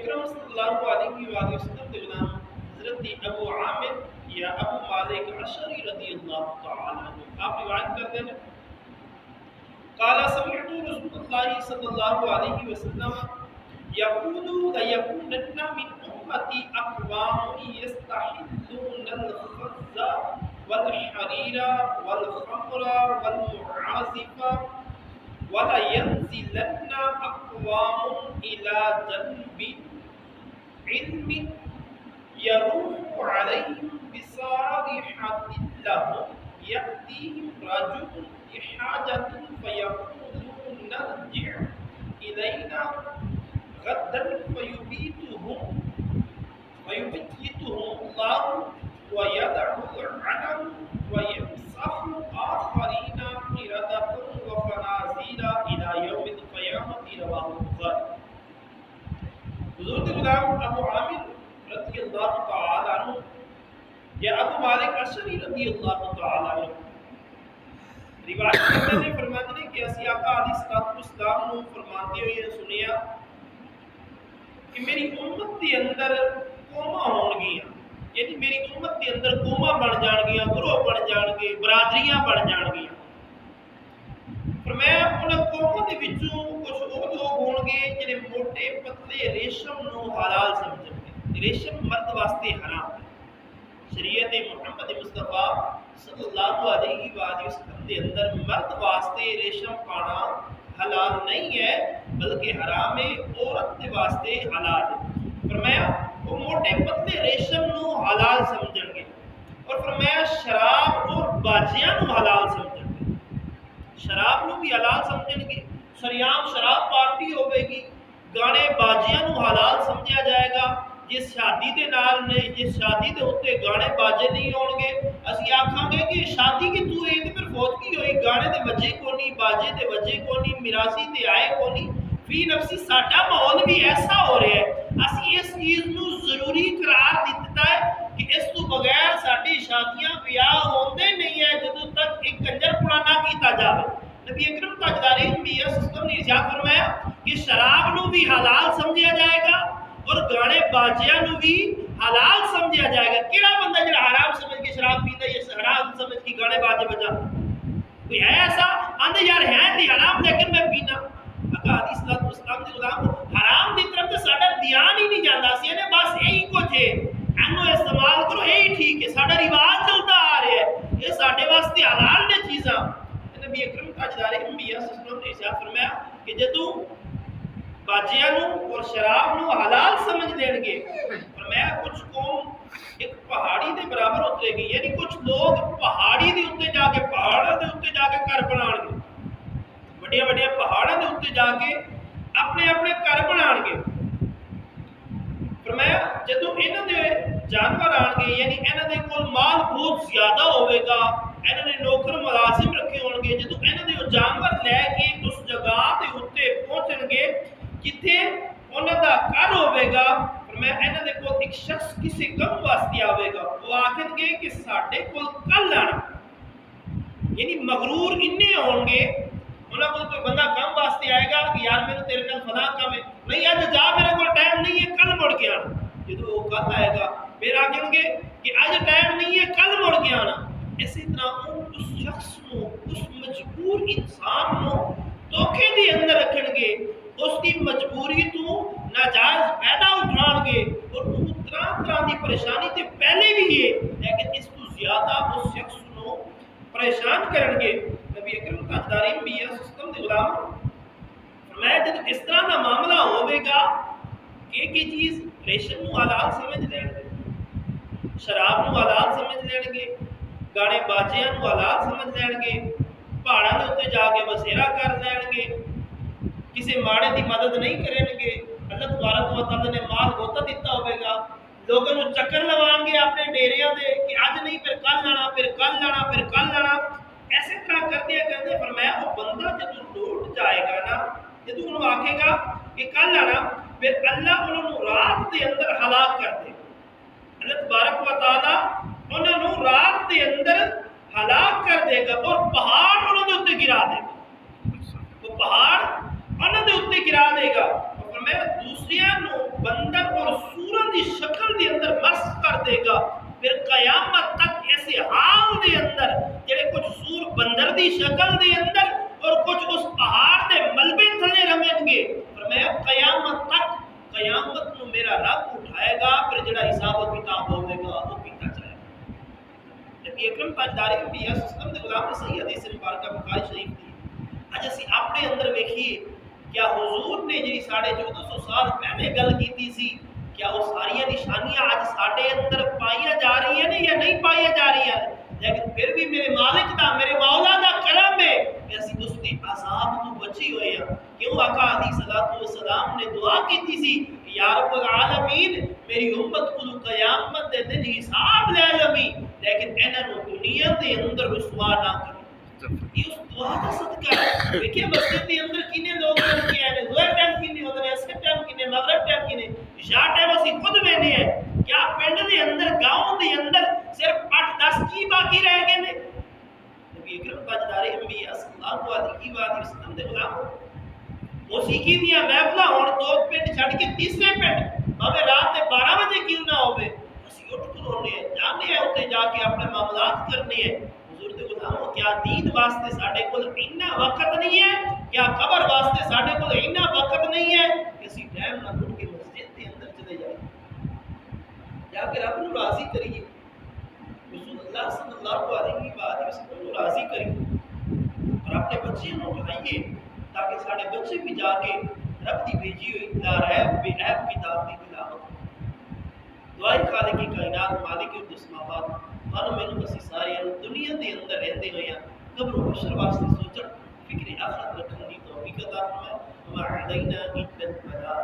اکرم صلی اللہ علیہ وآلہ وسلم کے غلام حضرت ابو عامر یا ابو مالک اشعری رضی اللہ تعالی عنہ آپ روایت کرتے ہیں قال سمعت رسول اللہ صلی اللہ علیہ وسلم یقول لیکونن من امتی اقوام یستحلون الخز والحریر والخمر والمعازف وَلَيَنْزِلَنَّ أَقْوَامٌ إِلَى جَنْبِ عِلْمٍ يَرُوحُ عَلَيْهِمْ بِصَالِحَةٍ لَهُمْ يَأْتِيهِمْ رَجُلٌ بِحَاجَةٍ فَيَقُولُونَ ارْجِعْ إِلَيْنَا غَدًا فَيُبَيِّتُهُمُ اللَّهُ وَيَدْعُ عَنْهُمْ وَيَمْسَحُ آخَرِينَ قِرَدَةً وَخَنَازِيرَ إِلَى يَوْمِ الْقِيَامَةِ رواه البخاری۔ حضور کے غلام ابو عامر رضی اللہ تعالی عنہ یا ابو مالک اشعری رضی اللہ تعالی عنہ روایت کرتے ہیں فرماتے ہیں کہ اسی آقا علیہ الصلوۃ والسلام نے فرماتے ہوئے سنیا کہ میری امت کے اندر قوماں ہون گیاں، یعنی میری امت کے اندر قوماں بن جان گیاں، گروہ بن جان گے، برادریاں بن جان گیاں۔ فرمایا ان قوموں کے وچوں کچھ وہ لوگ ہون گے جڑے موٹے پتلے ریشم نو حلال سمجھن گے۔ ریشم مرد واسطے حرام ہے۔ شریعت محمد مصطفیٰ صلی اللہ علیہ وآلہ وسلم کے اندر مرد واسطے ریشم پانا حلال نہیں ہے بلکہ حرام ہے، عورت کے واسطے حلال ہے۔ فرمایا وہ موٹے پتلے ریشم نو حلال سمجھن گے، اور فرمایا شراب اور باجیاں نو حلال سمجھن گے۔ شراب نو بھی حلال سمجھن گے، سریام شراب پارٹی ہوے گی، گانے باجیاں نو حلال سمجھا جائے گا۔ جس شادی دے نال نہیں، جس شادی دے اوتے گانے باجے نہیں ہون گے، اسی آکھاں گے کہ شادی کی تو عید پر فوت کی ہوئی، گانے دے وجے کو نہیں، باجے دے وجے کو نہیں، میراثی تے آئے کو نہیں۔ فی نفسی ساڈا ماحول بھی ایسا ہو رہا ہے، اسی اس چیز نو ضروری قرار دیتا ہے کہ اس تو بغیر ساڈی شادیاں بیاہ ہوندے نہیں ہے جدوں تک ایک کنجر پڑا نہ کیتا جاوے۔ نبی اکرم تاجدار انبیاء صلی اللہ علیہ وسلم نے ارشاد فرمایا کہ شراب نو بھی حلال سمجھا جائے گا اور گانے باجیاں نو بھی حلال سمجھا جائے گا۔ کیڑا بندہ جڑا حرام سمجھ کے شراب پیتا ہے یا حرام سمجھ کے گانے باجے بجا؟ کوئی ہے ایسا؟ آندے یار ہے تے حرام لیکن میں پینا۔ آقا علیہ الصلوۃ والسلام دے غلام حرام دی طرف تے ساڈا دھیان ہی نہیں جاندا، سی نے بس یہی کچھ ہے، اینو استعمال کرو یہی ٹھیک ہے، ساڈا رواج چلتا آ رہا ہے، یہ ساڈے واسطے حلال نے چیزاں۔ نبی اکرم تاجدار انبیاء صلی اللہ علیہ وسلم نے ارشاد فرمایا کہ جدوں باجیاں نو اور شراب نو حلال سمجھ لین گے، فرمایا کچھ قوم ایک پہاڑی دے برابر اترے گی، یعنی کچھ لوگ پہاڑی دے اوتے جا کے پہاڑاں دے اوتے جا کے گھر بنان گے، بڑے بڑے پہاڑاں دے اوتے جا کے اپنے اپنے گھر بنان گے۔ فرمایا جدوں انہاں دے جانور آن گے، یعنی انہاں دے کول مال بہت زیادہ ہوے گا، انہاں نے نوکر ملازم رکھے ہون گے، جدوں انہاں دے جانور لے کے اس جگہ تے اوتے پہنچن گے جتھے انہاں دا گھر ہوے گا، فرمایا انہاں دے کول ایک شخص کسی کم واسطے آوے گا، وہ آکھن گے کہ ساڈے کول کل آنا، یعنی مغرور اننے ہون گے، انہاں کول کوئی بندہ کم واسطے آئے گا کہ یار میرے تیرے نال فلاں کام ہے، نہیں اج جا میرے کول ٹائم نہیں ہے کل مڑ کے آنا۔ جدوں وہ کل آئے گا پھر آکھن گے کہ اج ٹائم نہیں ہے کل مڑ کے آنا۔ اسی طرح اس شخص نو، اس مجبور انسان نو دھوکے دے اندر رکھن گے، اس کی مجبوری تو ناجائز فائدہ اٹھان گے، اور وہ طرح طرح کی پریشانی تے پہلے بھی ہے لیکن اس تو زیادہ اس شخص نو پریشان کرن گے۔ نبی اکرم تاجدار انبیاء سسٹم دے غلام فرمایا جب اس طرح کا معاملہ ہوے گا کہ چیز ریشم نو حلال سمجھ لین گے، شراب نو حلال سمجھ لین گے، گانے باجیاں نو حلال سمجھ لین گے، پہاڑاں دے اوتے جا کے بسیرا کر لین گے، کسی ماڑے دی مدد نہیں کریں گے، اللہ تبارک و تعالی نے مال بہت دیتا ہوئے گا، لوگوں کو چکر لوان گے اپنے ڈیریاں دے کہ اج نہیں پھر کل لانا، پھر کل لانا، پھر کل لانا، ایسے طرح کرتے فرمایا وہ بندہ جدوں لوٹ جائے گا نا، جدوں انہوں آکھے گا کہ کل لانا، پھر اللہ انہوں رات دے اندر ہلاک کر دے، اللہ تبارک و تعالی انہوں رات دے اندر ہلاک کر دے گا اور پہاڑ انہوں نے اتنے گرا دے گا، وہ پہاڑ انہوں نے اتنے گرا دے گا، اور فرمایا دوسریاں نو بندر اور سورن دی شکل دے اندر مسخ کر دے گا. پھر قیامت تک ایسے حال دے اندر جڑے کچھ سور بندر دی شکل دے اندر اور کچھ اس پہاڑ دے ملبے تھلے رمیں گے. فرمایا قیامت تک قیامت نو میرا رب اٹھائے گا. پھر جڑا حساب و کتاب ہوے گا وہ کیتا جائے گا. نبی اکرم تاجدار انبیاء صلی اللہ علیہ وسلم دے غلام صحیح حدیث مبارکہ بخاری شریف دی. اج اسی اپنے اندر ویکھیے کیا حضور نے جی 1450 سال پہلے گل کیتی سی کیا وہ ساری نشانیاں آج ساڈے اندر پائیاں جا رہی ہیں یا نہیں پائیاں جا رہی ہیں؟ لیکن پھر بھی میرے مالک دا میرے مولا دا کرم ہے کہ اسی اس کے عذاب تو بچی ہوئے ہیں. کیوں آقا علیہ الصلوۃ والسلام نے دعا کیتی سی کہ یا رب العالمین میری امت کو قیامت دے دن حساب لے لوی لیکن انہاں نو دنیا دے اندر رسوا نہ کرے. یہ اس دعا کا صدقہ ہے. دیکھیں مسجد کے اندر کنے لوگ کے ہیں زہر ٹائم کنے ہوتے ہیں عصر ٹائم کنے مغرب ٹائم کنے عشاء ٹائم اسی خود وینے ہیں. کیا پنڈ دے اندر گاؤں دے اندر صرف 8-10 کی باقی رہ گئے نے؟ نبی اکرم تاجدار انبیاء صلی اللہ علیہ وسلم دے غلام موسیقی دیاں محفلاں ہون 2 پنڈ چھڈ کے تیسرے پنڈ بھاویں رات دے 12 بجے کیوں نہ ہوے اسی اٹھ کھلونے ہیں جانے ہیں اوتے جا کے اپنے معاملات کرنے ہیں. حضور دے غلاموں کیا دین واسطے ساڈے کول اتنا وقت نہیں ہے؟ کیا قبر واسطے ساڈے کول اتنا وقت نہیں ہے کہ اسی ٹائم نہ اٹھ کے مسجد دے اندر چلے جائیں جا کے رب نو راضی کریے رسول اللہ صلی اللہ علیہ وسلم کو راضی کریے اور اپنے بچے نو اٹھائیے تاکہ ساڈے بچے بھی جا کے رب دی بھیجی ہوئی لا ریب بے عیب کتاب دی تلاوت. دعائے خالق کی کائنات مالک السماوات مانو مینوں اسی سارے دنیا دے اندر رہندے ہوئے قبر و حشر واسطے سوچن فکر آخرت رکھن دی توفیق عطا فرمائے. وما علینا الا البلاغ